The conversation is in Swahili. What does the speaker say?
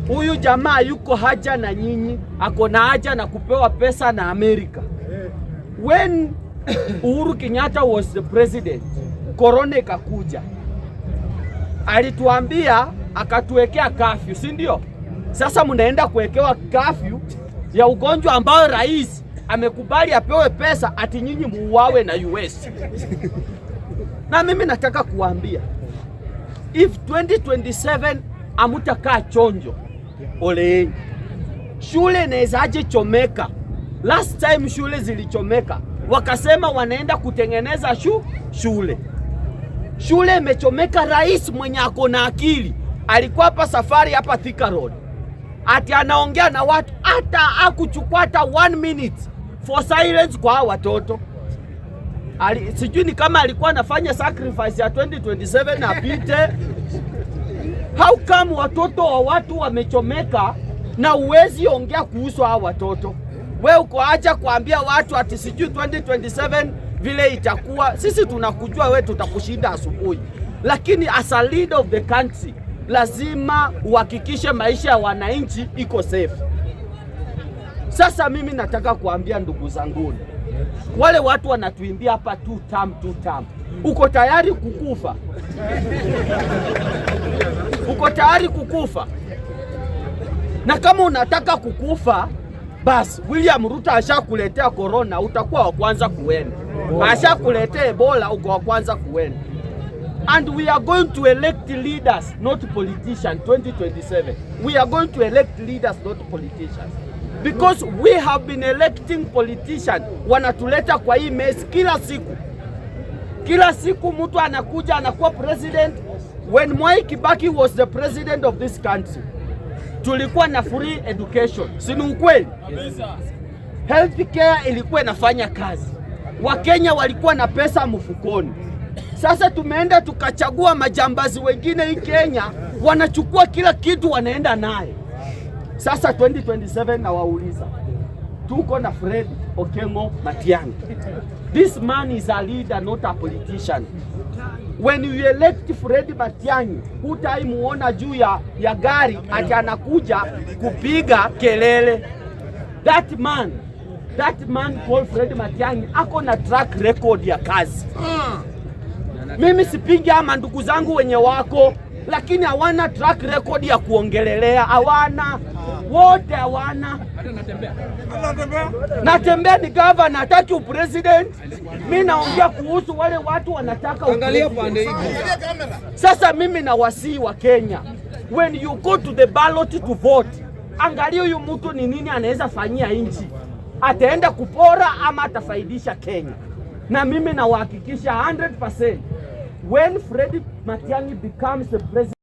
Huyu jamaa yuko haja na nyinyi, ako na haja na kupewa pesa na Amerika. When Uhuru Kenyatta was the president, corona ikakuja, alituambia akatuwekea curfew, si ndio? Sasa mnaenda kuwekewa curfew ya ugonjwa ambao rais amekubali apewe pesa ati nyinyi muuawe na US. Na mimi nataka kuambia, if 2027 amutakaa chonjo, ole, shule inawezaje chomeka? Last time shule zilichomeka, wakasema wanaenda kutengeneza shule imechomeka. Rais mwenye ako na akili alikuwa hapa safari hapa Thika Road, ati anaongea na watu, hata hakuchukua hata 1 minute for silence kwa watoto. Sijui ni kama alikuwa anafanya sacrifice ya 2027 apite. How come watoto wa watu wamechomeka na uwezi ongea kuhusu hao watoto? We uko acha kuambia watu ati sijui 2027 vile itakuwa. Sisi tunakujua we tutakushinda asubuhi, lakini as a leader of the country lazima uhakikishe maisha ya wananchi iko safe. Sasa mimi nataka kuambia ndugu zangu, wale watu wanatuimbia hapa 2 term. Uko tayari kukufa? Uko tayari kukufa? Na kama unataka kukufa, basi William Ruto ashakuletea corona, utakuwa wa kwanza kuenda. Ashakuletea Ebola, uko wa kwanza kuenda. And we are going to elect leaders, not politicians. 2027 we are going to elect leaders, not politicians, because we have been electing politicians. Wanatuleta kwa hii mess kila siku mtu anakuja anakuwa president. When Mwai Kibaki was the president of this country, tulikuwa na free education, si ni ukweli? Yes. Health care ilikuwa inafanya kazi, Wakenya walikuwa na pesa mfukoni. Sasa tumeenda tukachagua majambazi wengine hii Kenya, wanachukua kila kitu wanaenda naye. Sasa 2027 na wauliza, tuko na Fred Okengo Matiang'i. This man is a leader, not a politician. When you elect Fred Matiang'i, hutaimuona juu ya gari ati anakuja kupiga kelele. That man called Fred Matiang'i ako na track record ya kazi. Mimi sipingi ama ndugu zangu wenye wako, lakini hawana track record ya kuongelelea. Hawana, wote hawana. Natembea ni governor, hataki upresident. Mimi naongea kuhusu wale watu wanataka upresident. Sasa mimi na wasii wa Kenya, when you go to the ballot to vote, angalia huyu mtu ni nini anaweza fanyia nchi. Ataenda kupora ama atafaidisha Kenya? Na mimi na wahakikisha 100%, when Fred Matiang'i becomes the president,